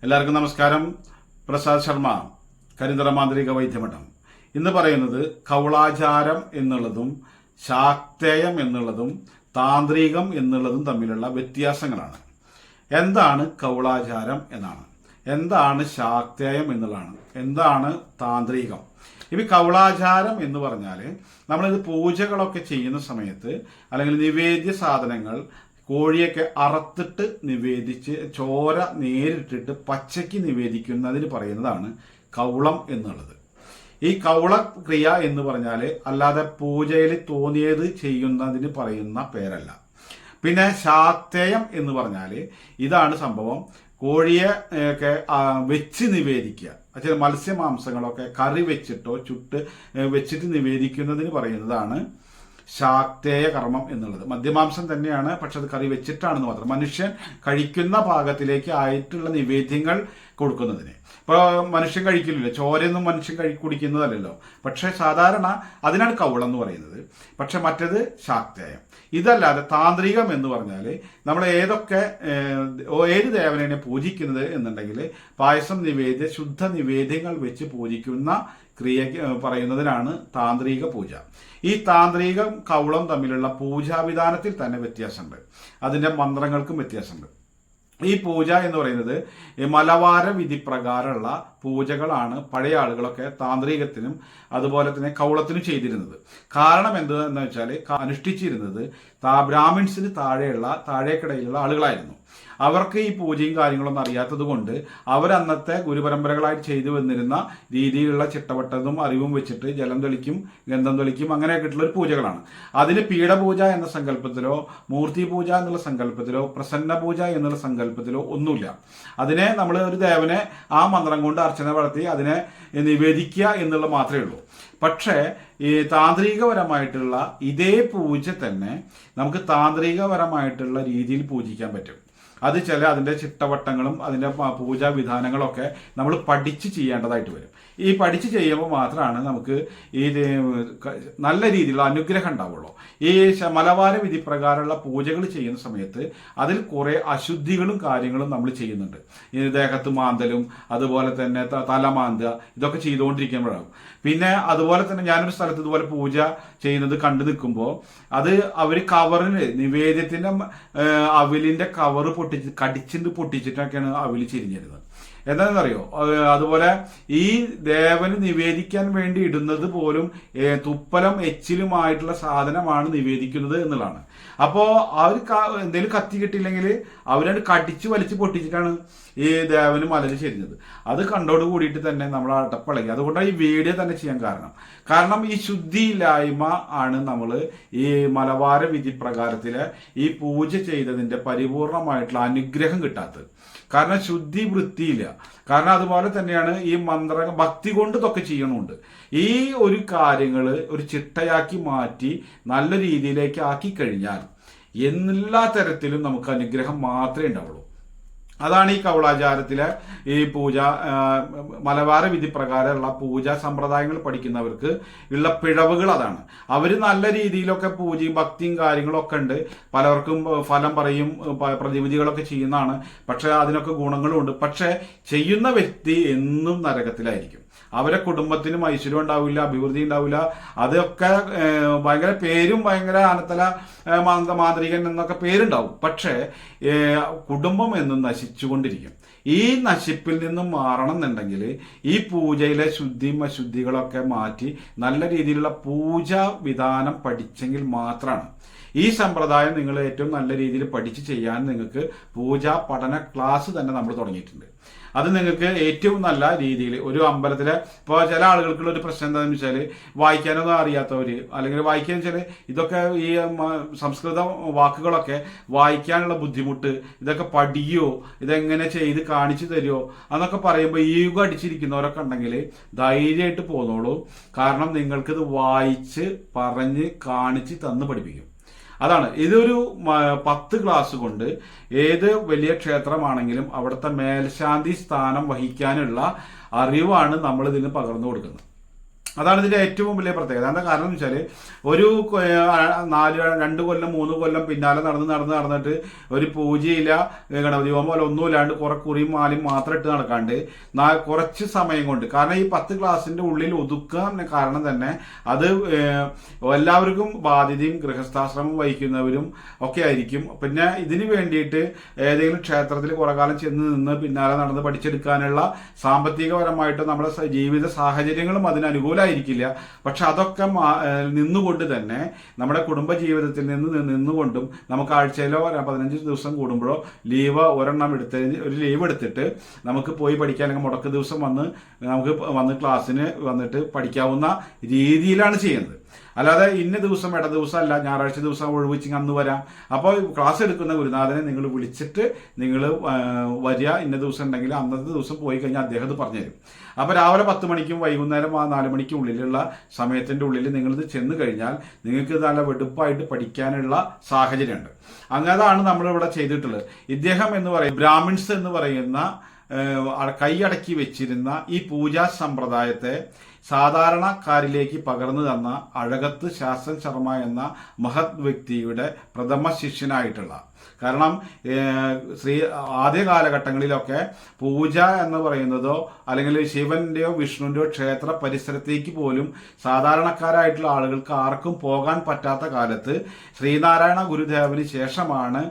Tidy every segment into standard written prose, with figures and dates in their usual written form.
എല്ലാവർക്കും നമസ്കാരം. പ്രസാദ് ശർമ്മ, കരിന്തറ മാന്ത്രിക വൈദ്യമഠം. ഇന്ന് പറയുന്നത് കൗളാചാരം എന്നുള്ളതും ശാക്തേയം എന്നുള്ളതും താന്ത്രികം എന്നുള്ളതും തമ്മിലുള്ള വ്യത്യാസങ്ങളാണ്. എന്താണ് കൗളാചാരം എന്നാണ്, എന്താണ് ശാക്തേയം എന്നുള്ളതാണ്, എന്താണ് താന്ത്രികം. ഇനി കൗളാചാരം എന്ന് പറഞ്ഞാൽ നമ്മളിത് പൂജകളൊക്കെ ചെയ്യുന്ന സമയത്ത് അല്ലെങ്കിൽ നിവേദ്യ സാധനങ്ങൾ കോഴിയൊക്കെ അറുത്തിട്ട് നിവേദിച്ച് ചോര നേരിട്ടിട്ട് പച്ചയ്ക്ക് നിവേദിക്കുന്നതിന് പറയുന്നതാണ് കൗളം എന്നുള്ളത്. ഈ കൗള ക്രിയ എന്ന് പറഞ്ഞാൽ അല്ലാതെ പൂജയിൽ തോന്നിയത് ചെയ്യുന്നതിന് പറയുന്ന പേരല്ല. പിന്നെ ശാക്തേയം എന്ന് പറഞ്ഞാൽ ഇതാണ് സംഭവം. കോഴിയെ ഒക്കെ വെച്ച് നിവേദിക്കുക, ചില മത്സ്യമാംസങ്ങളൊക്കെ കറി വെച്ചിട്ടോ ചുട്ട് വെച്ചിട്ട് നിവേദിക്കുന്നതിന് പറയുന്നതാണ് ശാക്തേയ കർമ്മം എന്നുള്ളത്. മദ്യമാംസം തന്നെയാണ്, പക്ഷെ അത് കറി വെച്ചിട്ടാണെന്ന് മാത്രം. മനുഷ്യൻ കഴിക്കുന്ന പാകത്തിലേക്ക് ആയിട്ടുള്ള നിവേദ്യങ്ങൾ കൊടുക്കുന്നതിന്. ഇപ്പോൾ മനുഷ്യൻ കഴിക്കില്ലല്ലോ, ചോരയൊന്നും മനുഷ്യൻ കുടിക്കുന്നതല്ലല്ലോ. പക്ഷെ സാധാരണ അതിനാണ് കൗളം എന്ന് പറയുന്നത്. പക്ഷെ മറ്റത് ശാക്തേയം. ഇതല്ലാതെ താന്ത്രികം എന്ന് പറഞ്ഞാൽ നമ്മൾ ഏത് ദേവനെ പൂജിക്കുന്നത് എന്നുണ്ടെങ്കിൽ പായസം നിവേദ്യ ശുദ്ധ നിവേദ്യങ്ങൾ വെച്ച് പൂജിക്കുന്ന ക്രിയ പറയുന്നതിനാണ് താന്ത്രിക പൂജ. ഈ താന്ത്രികം കൗളം തമ്മിലുള്ള പൂജാവിധാനത്തിൽ തന്നെ വ്യത്യാസമുണ്ട്, അതിന്റെ മന്ത്രങ്ങൾക്കും വ്യത്യാസമുണ്ട്. ഈ പൂജ എന്ന് പറയുന്നത് മലവാര വിധി പ്രകാരമുള്ള പൂജകളാണ് പഴയ ആളുകളൊക്കെ താന്ത്രികത്തിനും അതുപോലെ തന്നെ കൗളത്തിനും ചെയ്തിരുന്നത്. കാരണം എന്തെന്ന് വെച്ചാൽ അനുഷ്ഠിച്ചിരുന്നത് ബ്രാഹ്മിൺസിന് താഴേക്കിടയിലുള്ള ആളുകളായിരുന്നു. അവർക്ക് ഈ പൂജയും കാര്യങ്ങളൊന്നും അറിയാത്തത് കൊണ്ട് അവരന്നത്തെ ഗുരുപരമ്പരകളായിട്ട് ചെയ്തു വന്നിരുന്ന രീതിയിലുള്ള ചിട്ടവട്ടതും അറിവും വെച്ചിട്ട് ജലം തെളിക്കും, ഗന്ധം തെളിക്കും, അങ്ങനെയൊക്കെയുള്ള ഒരു പൂജകളാണ്. അതിന് പീഠപൂജ എന്ന സങ്കല്പത്തിലോ മൂർത്തി പൂജ എന്നുള്ള സങ്കല്പത്തിലോ പ്രസന്ന പൂജ എന്നുള്ള സങ്കല്പത്തിലോ ഒന്നുമില്ല. അതിനെ നമ്മൾ ഒരു ദേവനെ ആ മന്ത്രം കൊണ്ട് അർച്ചന നടത്തി അതിനെ നിവേദിക്കുക എന്നുള്ള മാത്രമേ ഉള്ളൂ. പക്ഷേ ഈ താന്ത്രികപരമായിട്ടുള്ള ഇതേ പൂജ തന്നെ നമുക്ക് താന്ത്രികപരമായിട്ടുള്ള രീതിയിൽ പൂജിക്കാൻ പറ്റും. അത് അതിന്റെ ചിട്ടവട്ടങ്ങളും അതിന്റെ പൂജാ വിധാനങ്ങളൊക്കെ നമ്മൾ പഠിച്ച് ചെയ്യേണ്ടതായിട്ട് വരും. ഈ പഠിച്ച് ചെയ്യുമ്പോൾ മാത്രമാണ് നമുക്ക് ഈ നല്ല രീതിയിലുള്ള അനുഗ്രഹം ഉണ്ടാവുള്ളൂ. ഈ മലവാര വിധി പ്രകാരമുള്ള പൂജകൾ ചെയ്യുന്ന സമയത്ത് അതിൽ കുറെ അശുദ്ധികളും കാര്യങ്ങളും നമ്മൾ ചെയ്യുന്നുണ്ട്. ഈ ദേഹത്ത് മാന്തലും അതുപോലെ തന്നെ തലമാന്തുക ഇതൊക്കെ ചെയ്തുകൊണ്ടിരിക്കുമ്പോഴാകും. പിന്നെ അതുപോലെ തന്നെ ഞാനൊരു സ്ഥലത്ത് ഇതുപോലെ പൂജ ചെയ്യുന്നത് കണ്ടു നിൽക്കുമ്പോൾ അത് അവർ കവറിന് നിവേദ്യത്തിന്റെ അവിലിന്റെ കവറ് പൊട്ടിച്ചിട്ടൊക്കെയാണ് അവില് ചിരിഞ്ഞിരുന്നത്. എന്താണെന്നറിയോ, അതുപോലെ ഈ ദേവന് നിവേദിക്കാൻ വേണ്ടി ഇടുന്നത് പോലും തുപ്പലം എച്ചിലുമായിട്ടുള്ള സാധനമാണ് നിവേദിക്കുന്നത് എന്നുള്ളതാണ്. അപ്പോ അവർ എന്തെങ്കിലും കത്തി കിട്ടിയില്ലെങ്കിൽ അവരത് കടിച്ചു വലിച്ച് പൊട്ടിച്ചിട്ടാണ് ഈ ദേവന് മലര് ചെരിഞ്ഞത്. അത് കണ്ടോട് കൂടിയിട്ട് തന്നെ നമ്മൾ അട്ടപ്പളകി. അതുകൊണ്ടാണ് ഈ വീഡിയോ തന്നെ ചെയ്യാൻ കാരണം ഈ ശുദ്ധിയില്ലായ്മ ആണ് നമ്മൾ ഈ മലവാര വിധി പ്രകാരത്തില് ഈ പൂജ ചെയ്തതിന്റെ പരിപൂർണമായിട്ടുള്ള അനുഗ്രഹം കിട്ടാത്തത്. കാരണം ശുദ്ധി വൃത്തിയില്ല. കാരണം അതുപോലെ തന്നെയാണ് ഈ ഭക്തി കൊണ്ട് ഇതൊക്കെ ചെയ്യണമുണ്ട്. ഈ ഒരു കാര്യങ്ങള് ഒരു ചിട്ടയാക്കി മാറ്റി നല്ല രീതിയിലേക്ക് ആക്കി കഴിഞ്ഞാൽ എല്ലാ തരത്തിലും നമുക്ക് അനുഗ്രഹം മാത്രമേ ഉണ്ടാവുള്ളൂ. അതാണ് ഈ കൗളാചാരത്തിലെ ഈ പൂജ മലബാര വിധി പ്രകാരമുള്ള പൂജാ സമ്പ്രദായങ്ങൾ പഠിക്കുന്നവർക്ക് ഉള്ള പിഴവുകൾ അതാണ്. അവർ നല്ല രീതിയിലൊക്കെ പൂജയും ഭക്തിയും കാര്യങ്ങളൊക്കെ ഉണ്ട്. പലർക്കും ഫലം പറയും, പ്രതിവിധികളൊക്കെ ചെയ്യുന്നതാണ്. പക്ഷെ അതിനൊക്കെ ഗുണങ്ങളും ഉണ്ട്. പക്ഷെ ചെയ്യുന്ന വ്യക്തി എന്നും നരകത്തിലായിരിക്കും. അവരെ കുടുംബത്തിനും ഐശ്വര്യം ഉണ്ടാവില്ല, അഭിവൃദ്ധി ഉണ്ടാവില്ല. അതൊക്കെ ഭയങ്കര പേരും ഭയങ്കര ആനത്തല മാന്ത്രികൻ എന്നൊക്കെ പേരുണ്ടാവും. പക്ഷേ കുടുംബം എന്നും നശിച്ചുകൊണ്ടിരിക്കും. ഈ നശിപ്പിൽ നിന്നും മാറണം എന്നുണ്ടെങ്കിൽ ഈ പൂജയിലെ ശുദ്ധിയും അശുദ്ധികളൊക്കെ മാറ്റി നല്ല രീതിയിലുള്ള പൂജാ വിധാനം പഠിച്ചെങ്കിൽ മാത്രമാണ്. ഈ സമ്പ്രദായം നിങ്ങൾ ഏറ്റവും നല്ല രീതിയിൽ പഠിച്ച് ചെയ്യാൻ നിങ്ങൾക്ക് പൂജാ പഠന ക്ലാസ് തന്നെ നമ്മൾ തുടങ്ങിയിട്ടുണ്ട്. അത് നിങ്ങൾക്ക് ഏറ്റവും നല്ല രീതിയിൽ ഒരു അമ്പലത്തിലെ ഇപ്പോൾ ചില ആളുകൾക്കുള്ള ഒരു പ്രശ്നം എന്താണെന്ന് വെച്ചാൽ വായിക്കാനൊന്നും അറിയാത്തവര്, അല്ലെങ്കിൽ വായിക്കാൻ വെച്ചാൽ ഇതൊക്കെ ഈ സംസ്കൃത വാക്കുകളൊക്കെ വായിക്കാനുള്ള ബുദ്ധിമുട്ട്, ഇതൊക്കെ പഠിയോ ഇതെങ്ങനെ ചെയ്ത് കാണിച്ചു തരുമോ എന്നൊക്കെ പറയുമ്പോൾ ഈഗോ അടിച്ചിരിക്കുന്നവരൊക്കെ ഉണ്ടെങ്കിൽ ധൈര്യമായിട്ട് പോന്നോളൂ. കാരണം നിങ്ങൾക്കിത് വായിച്ച് പറഞ്ഞ് കാണിച്ച് തന്ന് പഠിപ്പിക്കും. അതാണ് ഇതൊരു 10 ക്ലാസ് കൊണ്ട് ഏത് വലിയ ക്ഷേത്രമാണെങ്കിലും അവിടുത്തെ മേൽശാന്തി സ്ഥാനം വഹിക്കാനുള്ള അറിവാണ് നമ്മൾ ഇതിന് പകർന്നു കൊടുക്കുന്നത്. അതാണ് ഇതിന്റെ ഏറ്റവും വലിയ പ്രത്യേകത. എന്താ കാരണം എന്ന് വെച്ചാൽ ഒരു 2 കൊല്ലം 3 കൊല്ലം പിന്നാലെ നടന്നിട്ട് ഒരു പൂജയില്ല, ഗണപതി ഹോമം പോലെ ഒന്നുമില്ലാണ്ട് കുറെ കുറിയും മാലയും മാത്രം ഇട്ട് നടക്കാണ്ട് കുറച്ച് സമയം കൊണ്ട്, കാരണം ഈ 10 ക്ലാസിന്റെ ഉള്ളിൽ ഒതുക്കാൻ കാരണം തന്നെ അത് എല്ലാവർക്കും ബാധ്യതയും ഗൃഹസ്ഥാശ്രമം വഹിക്കുന്നവരും ഒക്കെ ആയിരിക്കും. പിന്നെ ഇതിന് വേണ്ടിയിട്ട് ഏതെങ്കിലും ക്ഷേത്രത്തിൽ കുറെ കാലം ചെന്ന് നിന്ന് പിന്നാലെ നടന്ന് പഠിച്ചെടുക്കാനുള്ള സാമ്പത്തികപരമായിട്ട് നമ്മുടെ ജീവിത സാഹചര്യങ്ങളും അതിന് അനുകൂലമായിരിക്കില്ല. പക്ഷെ അതൊക്കെ നിന്നുകൊണ്ട് തന്നെ നമ്മുടെ കുടുംബ ജീവിതത്തിൽ നിന്നുകൊണ്ടും നമുക്ക് ആഴ്ചയിലോ 15 ദിവസം കൂടുമ്പോഴോ ഒരു ലീവ് എടുത്തിട്ട് നമുക്ക് പോയി പഠിക്കാൻ, അല്ലെങ്കിൽ മുടക്ക് ദിവസം നമുക്ക് ക്ലാസ്സിന് വന്നിട്ട് പഠിക്കാവുന്ന രീതിയിലാണ് ചെയ്യുന്നത്. അല്ലാതെ ഇന്ന ദിവസം ഇട ദിവസം അല്ല, ഞായറാഴ്ച ദിവസം ഒഴിവിച്ച് അന്ന് വരാം. അപ്പോൾ ക്ലാസ് എടുക്കുന്ന ഗുരുനാഥനെ നിങ്ങൾ വിളിച്ചിട്ട് നിങ്ങൾ വരിക, ഇന്ന ദിവസം ഉണ്ടെങ്കിൽ അന്നത്തെ ദിവസം പോയി കഴിഞ്ഞാൽ അദ്ദേഹം അത് പറഞ്ഞുതരും. അപ്പോൾ രാവിലെ 10 മണിക്കും വൈകുന്നേരം 4 മണിക്കും ഉള്ളിലുള്ള സമയത്തിൻ്റെ ഉള്ളിൽ നിങ്ങളിത് ചെന്ന് കഴിഞ്ഞാൽ നിങ്ങൾക്ക് നല്ല വെടുപ്പായിട്ട് പഠിക്കാനുള്ള സാഹചര്യമുണ്ട്. അങ്ങനെയാണ് നമ്മളിവിടെ ചെയ്തിട്ടുള്ളത്. ഇദ്ദേഹം എന്ന് പറയുന്ന ബ്രാഹ്മിൺസ് എന്ന് പറയുന്ന കൈയടക്കി വെച്ചിരുന്ന ഈ പൂജാ സമ്പ്രദായത്തെ സാധാരണക്കാരിലേക്ക് പകർന്നു തന്ന അഴകത്ത് ശാസ്ത്രൻ ശർമ്മ എന്ന മഹത് വ്യക്തിയുടെ പ്രഥമ ശിഷ്യനായിട്ടുള്ള, കാരണം ആദ്യ കാലഘട്ടങ്ങളിലൊക്കെ പൂജ എന്ന് പറയുന്നതോ അല്ലെങ്കിൽ ശിവന്റെയോ വിഷ്ണുവിന്റെയോ ക്ഷേത്ര പരിസരത്തേക്ക് പോലും സാധാരണക്കാരായിട്ടുള്ള ആളുകൾക്ക് ആർക്കും പോകാൻ പറ്റാത്ത കാലത്ത് ശ്രീനാരായണ ഗുരുദേവന് ശേഷമാണ്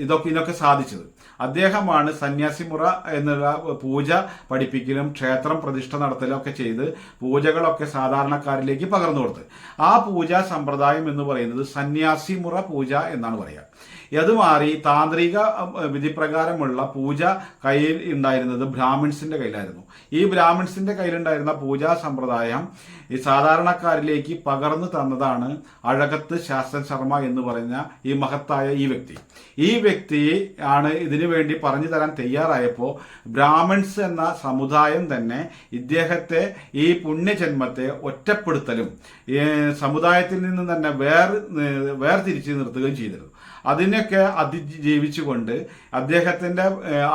ഇതൊക്കെ സാധിച്ചത്. അദ്ദേഹമാണ് സന്യാസിമുറ എന്നുള്ള പൂജ പഠിപ്പിക്കലും ക്ഷേത്രം പ്രതിഷ്ഠ നടത്തലും ഒക്കെ ചെയ്ത് പൂജകളൊക്കെ സാധാരണക്കാരിലേക്ക് പകർന്നു കൊടുത്ത്. ആ പൂജാ സമ്പ്രദായം എന്ന് പറയുന്നത് സന്യാസിമുറ പൂജ എന്നാണ് പറയുക. അത് മാറി താന്ത്രിക വിധിപ്രകാരമുള്ള പൂജ കയ്യിൽ ഉണ്ടായിരുന്നത് ബ്രാഹ്മിൺസിന്റെ കയ്യിലായിരുന്നു. ഈ ബ്രാഹ്മിൺസിന്റെ കയ്യിലുണ്ടായിരുന്ന പൂജാ സമ്പ്രദായം ഈ സാധാരണക്കാരിലേക്ക് പകർന്നു തന്നതാണ് അഴകത്ത് ശാസ്ത്രൻ ശർമ്മ എന്ന് പറഞ്ഞ ഈ മഹത്തായ ഈ വ്യക്തി ആണ് ഇതിനു വേണ്ടി പറഞ്ഞു തരാൻ തയ്യാറായപ്പോൾ ബ്രാഹ്മിൺസ് എന്ന സമുദായം തന്നെ ഇദ്ദേഹത്തെ ഈ പുണ്യജന്മത്തെ ഒറ്റപ്പെടുത്തലും സമുദായത്തിൽ നിന്ന് തന്നെ വേർതിരിച്ച് നിർത്തുകയും ചെയ്തിരുന്നു. അതിനൊക്കെ അതിജീവിച്ചുകൊണ്ട് അദ്ദേഹത്തിന്റെ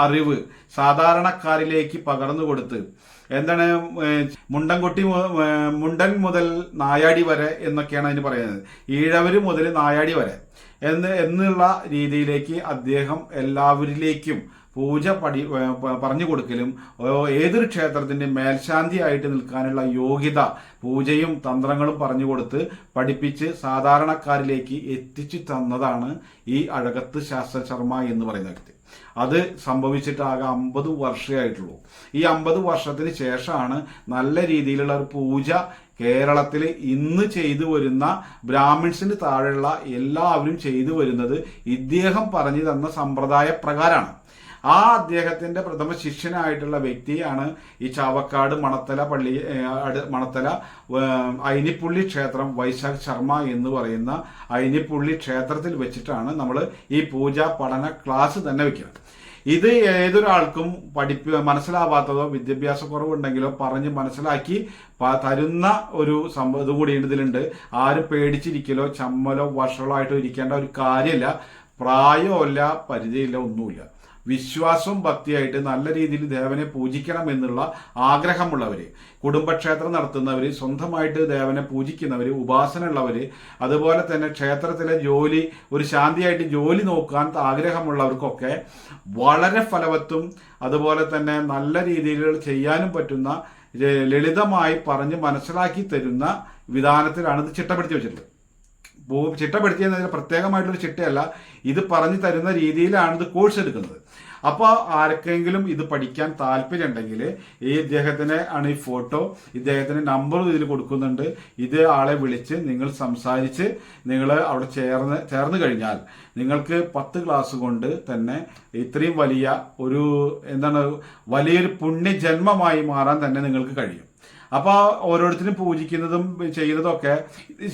അറിവ് സാധാരണക്കാരിലേക്ക് പകർന്നു കൊടുത്ത്, എന്താണ് മുണ്ടൻ മുതൽ നായാടി വരെ എന്നൊക്കെയാണ് അതിന് പറയുന്നത്, ഈഴവര് മുതൽ നായാടി വരെ എന്നുള്ള രീതിയിലേക്ക് അദ്ദേഹം എല്ലാവരിലേക്കും പൂജ പറഞ്ഞു കൊടുക്കലും ഏതൊരു ക്ഷേത്രത്തിന്റെ മേൽശാന്തിയായിട്ട് നിൽക്കാനുള്ള യോഗ്യത പൂജയും തന്ത്രങ്ങളും പറഞ്ഞു കൊടുത്ത് പഠിപ്പിച്ച് സാധാരണക്കാരിലേക്ക് എത്തിച്ചു തന്നതാണ് ഈ അഴകത്ത് ശാസ്ത്ര ശർമ്മ എന്ന് പറയുന്ന വ്യക്തി. അത് സംഭവിച്ചിട്ട് ആകെ 50 വർഷമായിട്ടുള്ളൂ. ഈ 50 വർഷത്തിന് ശേഷമാണ് നല്ല രീതിയിലുള്ള ഒരു പൂജ കേരളത്തിൽ ഇന്ന് ചെയ്തു വരുന്ന ബ്രാഹ്മിൺസിന് താഴെയുള്ള എല്ലാവരും ചെയ്തു വരുന്നത് ഇദ്ദേഹം പറഞ്ഞു തന്ന സമ്പ്രദായ പ്രകാരമാണ്. ആ അദ്ദേഹത്തിന്റെ പ്രഥമ ശിഷ്യനായിട്ടുള്ള വ്യക്തിയാണ് ഈ ചാവക്കാട് മണത്തല അയിനിപ്പുള്ളി ക്ഷേത്രം വൈശാഖ് ശർമ്മ എന്ന് പറയുന്ന അയിനിപ്പുള്ളി ക്ഷേത്രത്തിൽ വെച്ചിട്ടാണ് നമ്മൾ ഈ പൂജാ പഠന ക്ലാസ് തന്നെ വെക്കുന്നത്. ഇത് ഏതൊരാൾക്കും മനസ്സിലാവാത്തതോ വിദ്യാഭ്യാസക്കുറവുണ്ടെങ്കിലോ പറഞ്ഞ് മനസ്സിലാക്കി തരുന്ന ഒരു ഇത് കൂടി ഇതിലുണ്ട്. ആരും പേടിച്ചിരിക്കലോ ചമ്മലോ വർഷങ്ങളോ ആയിട്ടോ ഇരിക്കേണ്ട ഒരു കാര്യമില്ല. പ്രായമല്ല, പരിധിയില്ല, ഒന്നുമില്ല. വിശ്വാസവും ഭക്തിയായിട്ട് നല്ല രീതിയിൽ ദേവനെ പൂജിക്കണം എന്നുള്ള ആഗ്രഹമുള്ളവര്, കുടുംബക്ഷേത്രം നടത്തുന്നവര്, സ്വന്തമായിട്ട് ദേവനെ പൂജിക്കുന്നവര്, ഉപാസന ഉള്ളവര്, അതുപോലെ തന്നെ ക്ഷേത്രത്തിലെ ജോലി ഒരു ശാന്തിയായിട്ട് ജോലി നോക്കാൻ ആഗ്രഹമുള്ളവർക്കൊക്കെ വളരെ ഫലവത്തും അതുപോലെ തന്നെ നല്ല രീതിയിൽ ചെയ്യാനും പറ്റുന്ന ലളിതമായി പറഞ്ഞ് മനസ്സിലാക്കി തരുന്ന വിധാനത്തിലാണ് ഇത് ചിട്ടപ്പെടുത്തി വെച്ചിട്ടുള്ളത്. ചിട്ടപ്പെടുത്തിയെന്നതിന് പ്രത്യേകമായിട്ടൊരു ചിട്ടയല്ല, ഇത് പറഞ്ഞു തരുന്ന രീതിയിലാണ് ഇത് കോഴ്സ് എടുക്കുന്നത്. അപ്പോൾ ആർക്കെങ്കിലും ഇത് പഠിക്കാൻ താല്പര്യം ഉണ്ടെങ്കിൽ ഈ ഇദ്ദേഹത്തിന് ആണ് ഈ ഫോട്ടോ, ഇദ്ദേഹത്തിന്റെ നമ്പറും ഇതിൽ കൊടുക്കുന്നുണ്ട്. ഇത് ആളെ വിളിച്ച് നിങ്ങൾ സംസാരിച്ച് നിങ്ങൾ അവിടെ ചേർന്ന് കഴിഞ്ഞാൽ നിങ്ങൾക്ക് 10 ക്ലാസ് കൊണ്ട് തന്നെ ഇത്രയും വലിയൊരു പുണ്യജന്മമായി മാറാൻ തന്നെ നിങ്ങൾക്ക് കഴിയും. അപ്പോൾ ഓരോരുത്തരും പൂജിക്കുന്നതും ചെയ്യുന്നതും ഒക്കെ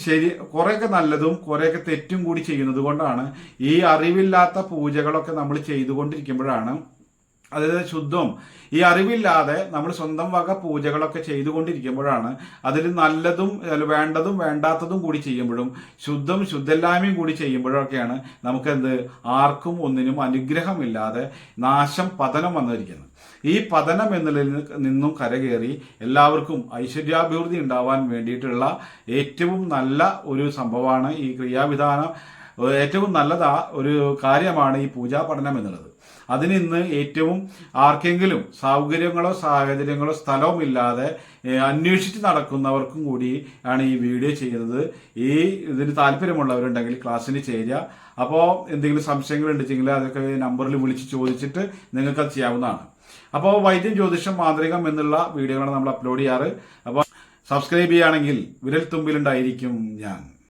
ശരി, കുറേയൊക്കെ നല്ലതും കുറേയൊക്കെ തെറ്റും കൂടി ചെയ്യുന്നത് കൊണ്ടാണ് ഈ അറിവില്ലാത്ത പൂജകളൊക്കെ നമ്മൾ ചെയ്തുകൊണ്ടിരിക്കുമ്പോഴാണ് അതായത് ശുദ്ധം ഈ അറിവില്ലാതെ നമ്മൾ സ്വന്തം വക പൂജകളൊക്കെ ചെയ്തുകൊണ്ടിരിക്കുമ്പോഴാണ് അതിൽ നല്ലതും വേണ്ടതും വേണ്ടാത്തതും കൂടി ചെയ്യുമ്പോഴും ശുദ്ധല്ലായ്മയും കൂടി ചെയ്യുമ്പോഴൊക്കെയാണ് നമുക്കെന്ത് ആർക്കും ഒന്നിനും അനുഗ്രഹമില്ലാതെ നാശം പതനം വന്നിരിക്കുന്നത്. ഈ പതനം എന്നതിൽ നിന്നും കരകയറി എല്ലാവർക്കും ഐശ്വര്യാഭിവൃദ്ധി ഉണ്ടാവാൻ വേണ്ടിയിട്ടുള്ള ഏറ്റവും നല്ല ഒരു സംഭവമാണ് ഈ ക്രിയാവിധാനം. ഏറ്റവും നല്ലതാ ഒരു കാര്യമാണ് ഈ പൂജാ പഠനം എന്നുള്ളത്. അതിന് ഇന്ന് ഏറ്റവും ആർക്കെങ്കിലും സൗകര്യങ്ങളോ സാഹചര്യങ്ങളോ സ്ഥലവും ഇല്ലാതെ അന്വേഷിച്ച് നടക്കുന്നവർക്കും കൂടി ആണ് ഈ വീഡിയോ ചെയ്യുന്നത്. ഈ ഇതിന് താല്പര്യമുള്ളവരുണ്ടെങ്കിൽ ക്ലാസ്സിന് ചേരുക. അപ്പോൾ എന്തെങ്കിലും സംശയങ്ങൾ ഉണ്ടെങ്കിൽ അതൊക്കെ നമ്പറിൽ വിളിച്ച് ചോദിച്ചിട്ട് നിങ്ങൾക്ക് അത് ചെയ്യാവുന്നതാണ്. അപ്പോൾ വൈദ്യം, ജ്യോതിഷം, മാന്ത്രികം എന്നുള്ള വീഡിയോകളാണ് നമ്മൾ അപ്ലോഡ് ചെയ്യാറ്. അപ്പോൾ സബ്സ്ക്രൈബ് ചെയ്യുകയാണെങ്കിൽ വിരൽ തുമ്പിലുണ്ടായിരിക്കും ഞാൻ.